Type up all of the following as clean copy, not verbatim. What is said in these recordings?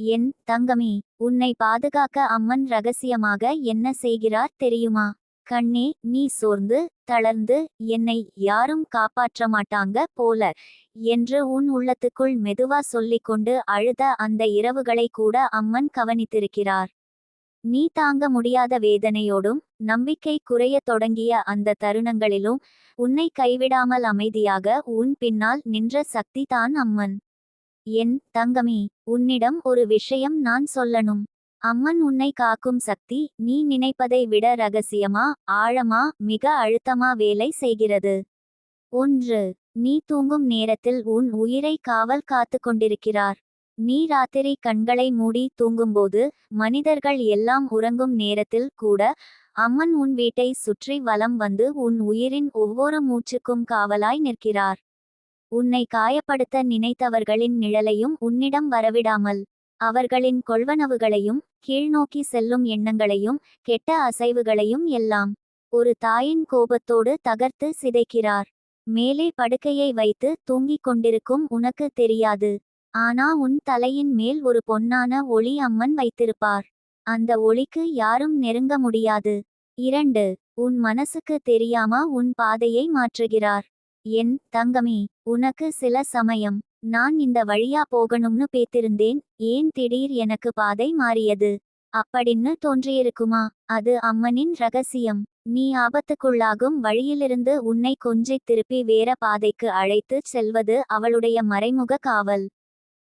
என் தங்கமே, உன்னை பாதுகாக்க அம்மன் ரகசியமாக என்ன செய்கிறார் தெரியுமா? கண்ணே, நீ சோர்ந்து தளர்ந்து என்னை யாரும் காப்பாற்ற மாட்டாங்க போல என்று உன் உள்ளத்துக்குள் மெதுவா சொல்லிக்கொண்டு அழுத அந்த இரவுகளை கூட அம்மன் கவனித்திருக்கிறார். நீ தாங்க முடியாத வேதனையோடும் நம்பிக்கை குறையத் தொடங்கிய அந்த தருணங்களிலும் உன்னை கைவிடாமல் அமைதியாக உன் பின்னால் நின்ற சக்தி தான் அம்மன். என் தங்கமே, உன்னிடம் ஒரு விஷயம் நான் சொல்லணும். அம்மன் உன்னை காக்கும் சக்தி நீ நினைப்பதை விட ரகசியமா, ஆழமா, மிக அழுத்தமா வேலை செய்கிறது. 1. நீ தூங்கும் நேரத்தில் உன் உயிரை காவல் காத்து கொண்டிருக்கிறார். நீ ராத்திரி கண்களை மூடி தூங்கும்போது, மனிதர்கள் எல்லாம் உறங்கும் நேரத்தில் கூட அம்மன் உன் வீட்டை சுற்றி வலம் வந்து உன் உயிரின் ஒவ்வொரு மூச்சுக்கும் காவலாய் நிற்கிறார். உன்னை காயப்படுத்த நினைத்தவர்களின் நிழலையும் உன்னிடம் வரவிடாமல், அவர்களின் கொள்வனவுகளையும் கீழ்நோக்கி செல்லும் எண்ணங்களையும் கெட்ட அசைவுகளையும் எல்லாம் ஒரு தாயின் கோபத்தோடு தகர்த்து சிதைக்கிறார். மேலே படுக்கையை வைத்து தூங்கிக் கொண்டிருக்கும் உனக்கு தெரியாது. ஆனா உன் தலையின் மேல் ஒரு பொன்னான ஒளி அம்மன் வைத்திருப்பார். அந்த ஒளிக்கு யாரும் நெருங்க முடியாது. 2. உன் மனசுக்கு தெரியாம உன் பாதையை மாற்றுகிறார். என் தங்கமே, உனக்கு சில சமயம் நான் இந்த வழியா போகணும்னு பேத்திருந்தேன், ஏன் திடீர் எனக்கு பாதை மாறியது அப்படின்னு தோன்றியிருக்குமா? அது அம்மனின் ரகசியம். நீ ஆபத்துக்குள்ளாகும் வழியிலிருந்து உன்னை கொஞ்சம் திருப்பி வேற பாதைக்கு அழைத்து செல்வது அவளுடைய மறைமுக காவல்.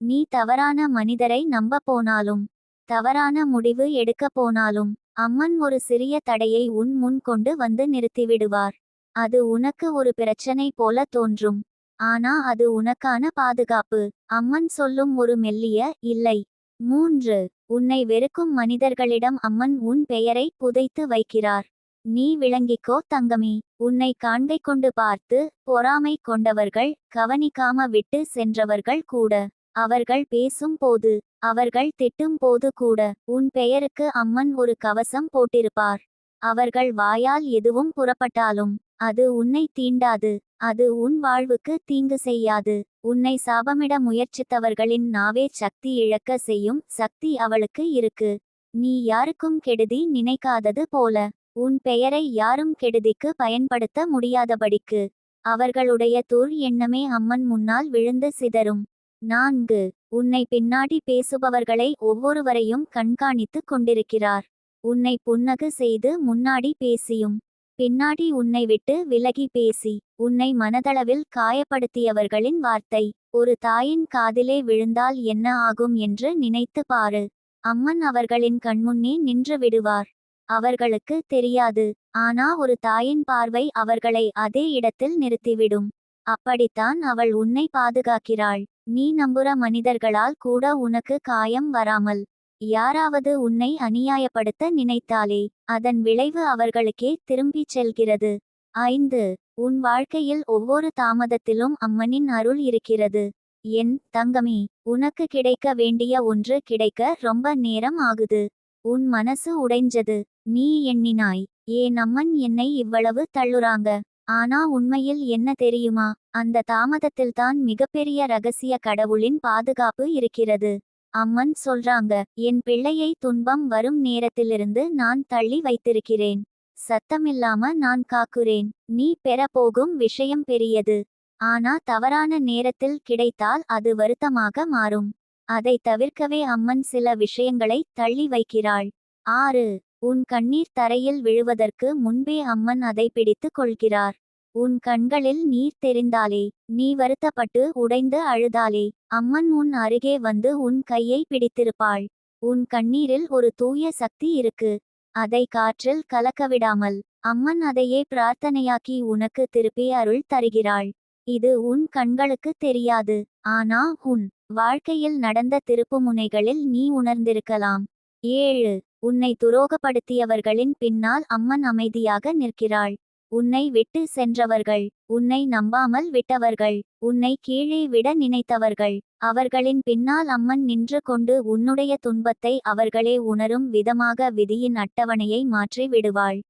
நீ தவறான மனிதரை நம்ப போனாலும், தவறான முடிவு எடுக்க போனாலும், அம்மன் ஒரு சிறிய தடையை உன் முன் கொண்டு வந்து நிறுத்திவிடுவார். அது உனக்கு ஒரு பிரச்சனை போல தோன்றும். ஆனா அது உனக்கான பாதுகாப்பு. அம்மன் சொல்லும் ஒரு மெல்லிய இல்லை. 3. உன்னை வெறுக்கும் மனிதர்களிடம் அம்மன் உன் பெயரை புதைத்து வைக்கிறார். நீ விளங்கிக்கோ தங்கமே, உன்னை காண்கை கொண்டு பார்த்து பொறாமை கொண்டவர்கள், கவனிக்காம விட்டு சென்றவர்கள் கூட, அவர்கள் பேசும் போது, அவர்கள் திட்டும் போது கூட உன் பெயருக்கு அம்மன் ஒரு கவசம் போட்டிருப்பார். அவர்கள் வாயால் எதுவும் புறப்பட்டாலும் அது உன்னை தீண்டாது. அது உன் வாழ்வுக்கு தீங்கு செய்யாது. உன்னை சாபமிட முயற்சித்தவர்களின் நாவே சக்தி இழக்க செய்யும் சக்தி அவளுக்கு இருக்கு. நீ யாருக்கும் கெடுதி நினைக்காதது போல, உன் பெயரை யாரும் கெடுதிக்கு பயன்படுத்த முடியாதபடிக்கு அவர்களுடைய தூர் எண்ணமே அம்மன் முன்னால் விழுந்து சிதறும். 4. உன்னை பின்னாடி பேசுபவர்களை ஒவ்வொருவரையும் கண்காணித்து கொண்டிருக்கிறார். உன்னை புன்னகு செய்து முன்னாடி பேசியும், பின்னாடி உன்னை விட்டு விலகி பேசி, உன்னை மனதளவில் காயப்படுத்தியவர்களின் வார்த்தை ஒரு தாயின் காதிலே விழுந்தால் என்ன ஆகும் என்று நினைத்து பாரு. அம்மன் அவர்களின் கண்முன்னே நின்று விடுவார். அவர்களுக்கு தெரியாது. ஆனா ஒரு தாயின் பார்வை அவர்களை அதே இடத்தில் நிறுத்திவிடும். அப்படித்தான் அவள் உன்னை பாதுகாக்கிறாள். நீ நம்புற மனிதர்களால் கூட உனக்கு காயம் வராமல், யாராவது உன்னை அநியாயப்படுத்த நினைத்தாலே அதன் விளைவு அவர்களுக்கே திரும்பிச் செல்கிறது. 5. உன் வாழ்க்கையில் ஒவ்வொரு தாமதத்திலும் அம்மனின் அருள் இருக்கிறது. என் தங்கமே, உனக்கு கிடைக்க வேண்டிய ஒன்று கிடைக்க ரொம்ப நேரம் ஆகுது. உன் மனசு உடைஞ்சது. நீ எண்ணினாய், ஏன் அம்மன் என்னை இவ்வளவு தள்ளுறாங்க. ஆனா உண்மையில் என்ன தெரியுமா? அந்த தாமதத்தில்தான் மிகப்பெரிய ரகசிய கடவுளின் பாதுகாப்பு இருக்கிறது. அம்மன் சொல்றாங்க, என் பிள்ளையை துன்பம் வரும் நேரத்திலிருந்து நான் தள்ளி வைத்திருக்கிறேன். சத்தமில்லாம நான் காக்குறேன். நீ பெறப்போகும் விஷயம் பெரியது. ஆனா தவறான நேரத்தில் கிடைத்தால் அது வருத்தமாக மாறும். அதை தவிர்க்கவே அம்மன் சில விஷயங்களை தள்ளி வைக்கிறாள். 6. உன் கண்ணீர் தரையில் விழுவதற்கு முன்பே அம்மன் அதை பிடித்து கொள்கிறார். உன் கண்களில் நீர் தெரிந்தாலே, நீ வருத்தப்பட்டு உடைந்து அழுதாலே, அம்மன் உன் அருகே வந்து உன் கையை பிடித்திருப்பாள். உன் கண்ணீரில் ஒரு தூய சக்தி இருக்கு. அதை காற்றில் கலக்கவிடாமல் அம்மன் அதையே பிரார்த்தனையாக்கி உனக்கு திருப்பி அருள் தருகிறாள். இது உன் கண்களுக்கு தெரியாது. ஆனா உன் வாழ்க்கையில் நடந்த திருப்புமுனைகளில் நீ உணர்ந்திருக்கலாம். 7. உன்னை துரோகப்படுத்தியவர்களின் பின்னால் அம்மன் அமைதியாக நிற்கிறாள். உன்னை விட்டு சென்றவர்கள், உன்னை நம்பாமல் விட்டவர்கள், உன்னை கீழே விட நினைத்தவர்கள், அவர்களின் பின்னால் அம்மன் நின்று கொண்டு உன்னுடைய துன்பத்தை அவர்களே உணரும் விதமாக விதியின் அட்டவணையை மாற்றி விடுவாள்.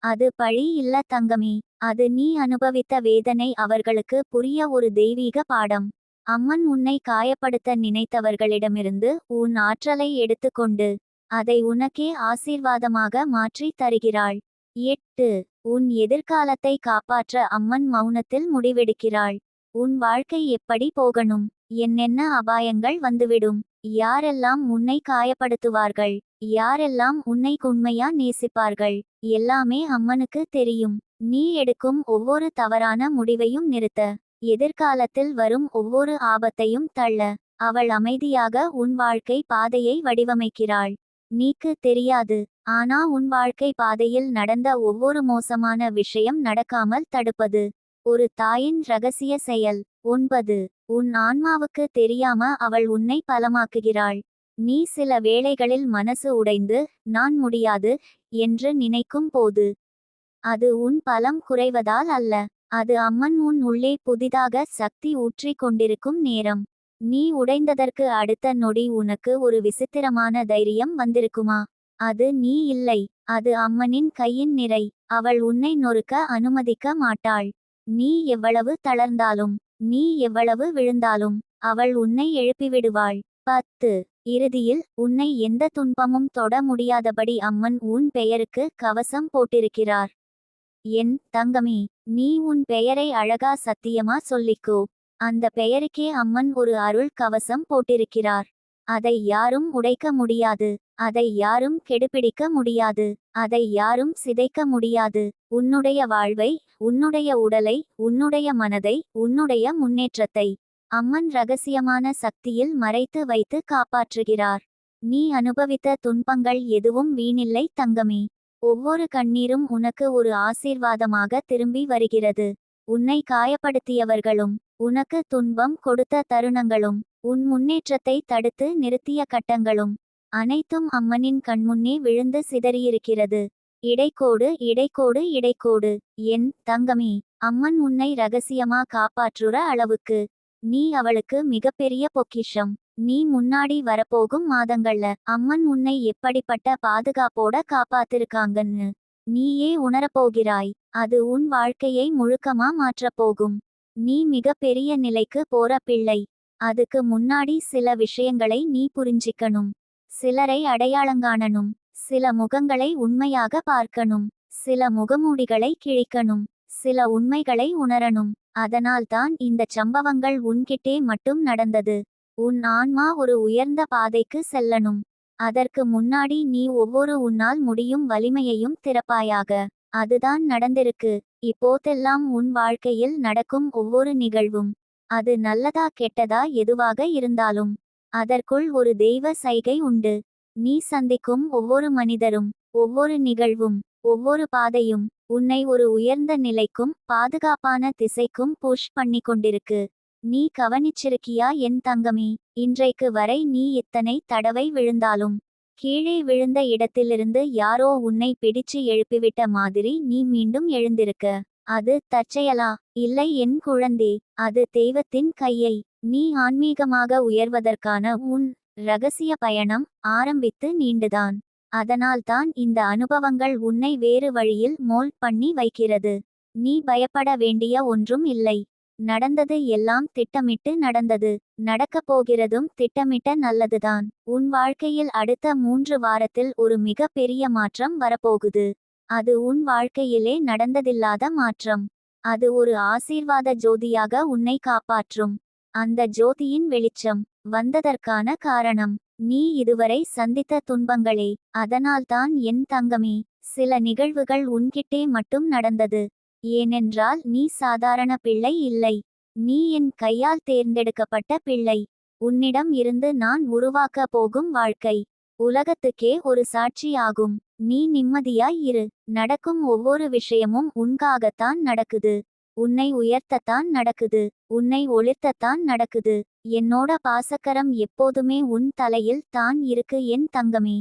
அது பழி இல்ல தங்கமே, அது நீ அனுபவித்த வேதனை அவர்களுக்கு புரிய ஒரு தெய்வீக பாடம். அம்மன் உன்னை காயப்படுத்த நினைத்தவர்களிடமிருந்து உன் ஆற்றலை எடுத்துக்கொண்டு அதை உனக்கே ஆசீர்வாதமாக மாற்றி தருகிறாள். 8. உன் எதிர்காலத்தை காப்பாற்ற அம்மன் மௌனத்தில் முடிவெடுக்கிறாள். உன் வாழ்க்கை எப்படி போகணும், என்னென்ன அபாயங்கள் வந்துவிடும், யாரெல்லாம் உன்னை காயப்படுத்துவார்கள், யாரெல்லாம் உன்னை உண்மையா நேசிப்பார்கள், எல்லாமே அம்மனுக்கு தெரியும். நீ எடுக்கும் ஒவ்வொரு தவறான முடிவையும் நிறுத்த, எதிர்காலத்தில் வரும் ஒவ்வொரு ஆபத்தையும் தள்ள அவள் அமைதியாக உன் வாழ்க்கை பாதையை வடிவமைக்கிறாள். நீக்கு தெரியாது, ஆனா உன் வாழ்க்கை பாதையில் நடந்த ஒவ்வொரு மோசமான விஷயம் நடக்காமல் தடுப்பது ஒரு தாயின் ரகசிய செயல். 9. உன் ஆன்மாவுக்கு தெரியாம அவள் உன்னை பலமாக்குகிறாள். நீ சில வேளைகளில் மனசு உடைந்து நான் முடியாது என்று நினைக்கும் போது அது உன் பலம் குறைவதால் அல்ல, அது அம்மன் உன் உள்ளே புதிதாக சக்தி ஊற்றிக் கொண்டிருக்கும் நேரம். நீ உடைந்ததற்கு அடுத்த நொடி உனக்கு ஒரு விசித்திரமான தைரியம் வந்திருக்குமா? அது நீ இல்லை, அது அம்மனின் கையின் நிறை. அவள் உன்னை நொறுக்க அனுமதிக்க மாட்டாள். நீ எவ்வளவு தளர்ந்தாலும், நீ எவ்வளவு விழுந்தாலும் அவள் உன்னை எழுப்பிவிடுவாள். 10. இறுதியில் உன்னை எந்த துன்பமும் தொட முடியாதபடி அம்மன் உன் பெயருக்கு கவசம் போட்டிருக்கிறார். என் தங்கமே, நீ உன் பெயரை அழகா சத்தியமா சொல்லிக்கோ. அந்த பெயருக்கே அம்மன் ஒரு அருள் கவசம் போட்டிருக்கிறார். அதை யாரும் உடைக்க முடியாது, அதை யாரும் கெடுபிடிக்க முடியாது, அதை யாரும் சிதைக்க முடியாது. உன்னுடைய வாழ்வை, உன்னுடைய உடலை, உன்னுடைய மனதை, உன்னுடைய முன்னேற்றத்தை அம்மன் ரகசியமான சக்தியில் மறைத்து வைத்து காப்பாற்றுகிறார். நீ அனுபவித்த துன்பங்கள் எதுவும் வீணில்லை தங்கமே. ஒவ்வொரு கண்ணீரும் உனக்கு ஒரு ஆசீர்வாதமாக திரும்பி வருகிறது. உன்னை காயப்படுத்தியவர்களும், உனக்கு துன்பம் கொடுத்த தருணங்களும், உன் முன்னேற்றத்தை தடுத்து நிறுத்திய கட்டங்களும் அனைத்தும் அம்மனின் கண்முன்னே விழுந்து சிதறியிருக்கிறது. இடைக்கோடு இடைக்கோடு இடைக்கோடு. என் தங்கமே, அம்மன் உன்னை ரகசியமா காப்பாற்றுற அளவுக்கு நீ அவளுக்கு மிகப்பெரிய பொக்கிஷம். நீ முன்னாடி வரப்போகும் மாதங்கள்ல அம்மன் உன்னை எப்படிப்பட்ட பாதுகாப்போட காப்பாத்திருக்காங்கன்னு நீயே உணரப்போகிறாய். அது உன் வாழ்க்கையை முழுக்கமா மாற்றப்போகும். நீ மிக பெரிய நிலைக்கு போற பிள்ளை. அதுக்கு முன்னாடி சில விஷயங்களை நீ புரிஞ்சிக்கணும். சிலரை அடையாளங்காணணும், சில முகங்களை உண்மையாக பார்க்கணும், சில முகமூடிகளை கிழிக்கணும், சில உண்மைகளை உணரணும். அதனால்தான் இந்த சம்பவங்கள் உன்கிட்டே மட்டும் நடந்தது. உன் ஆன்மா ஒரு உயர்ந்த பாதைக்கு செல்லணும். அதற்கு முன்னாடி நீ ஒவ்வொரு உன்னால் முடியும் வலிமையையும் திறப்பாயாக. அதுதான் நடந்திருக்கு. இப்போதெல்லாம் உன் வாழ்க்கையில் நடக்கும் ஒவ்வொரு நிகழ்வும், அது நல்லதா கெட்டதா எதுவாக இருந்தாலும், அதற்குள் ஒரு தெய்வ சைகை உண்டு. நீ சந்திக்கும் ஒவ்வொரு மனிதரும், ஒவ்வொரு நிகழ்வும், ஒவ்வொரு பாதையும் உன்னை ஒரு உயர்ந்த நிலைக்கும் பாதுகாப்பான திசைக்கும் புஷ் பண்ணிக்கொண்டிருக்கு. நீ கவனிச்சிருக்கியா என் தங்கமே? இன்றைக்கு வரை நீ இத்தனை தடவை விழுந்தாலும், கீழே விழுந்த இடத்திலிருந்து யாரோ உன்னை பிடிச்சு எழுப்பிவிட்ட மாதிரி நீ மீண்டும் எழுந்திருக்க. அது தற்செயலா? இல்லை என் குழந்தே, அது தெய்வத்தின் கையை. நீ ஆன்மீகமாக உயர்வதற்கான உன் ரகசிய பயணம் ஆரம்பித்து நீண்டுதான். அதனால்தான் இந்த அனுபவங்கள் உன்னை வேறு வழியில் மோல்ட் பண்ணி வைக்கிறது. நீ பயப்பட வேண்டிய ஒன்றும் இல்லை. நடந்தது எல்லாம் திட்டமிட்டு நடந்தது. நடக்கப் போகிறதும் திட்டமிட்ட நல்லதுதான். உன் வாழ்க்கையில் அடுத்த 3 வாரத்தில் ஒரு மிக பெரிய மாற்றம் வரப்போகுது. அது உன் வாழ்க்கையிலே நடந்ததில்லாத மாற்றம். அது ஒரு ஆசீர்வாத ஜோதியாக உன்னை காப்பாற்றும். அந்த ஜோதியின் வெளிச்சம் வந்ததற்கான காரணம் நீ இதுவரை சந்தித்த துன்பங்களே. அதனால்தான் என் தங்கமே, சில நிகழ்வுகள் உன்கிட்டே மட்டும் நடந்தது. ஏனென்றால் நீ சாதாரண பிள்ளை இல்லை. நீ என் கையால் தேர்ந்தெடுக்கப்பட்ட பிள்ளை. உன்னிடம் இருந்து நான் உருவாக்க போகும் வாழ்க்கை உலகத்துக்கே ஒரு சாட்சி ஆகும். நீ நிம்மதியாய் இரு. நடக்கும் ஒவ்வொரு விஷயமும் உன்காகத்தான் நடக்குது. உன்னை உயர்த்தத்தான் நடக்குது. உன்னை ஒளிர்த்தத்தான் நடக்குது. என்னோட பாசக்கரம் எப்போதுமே உன் தலையில் தான் இருக்கு என் தங்கமே.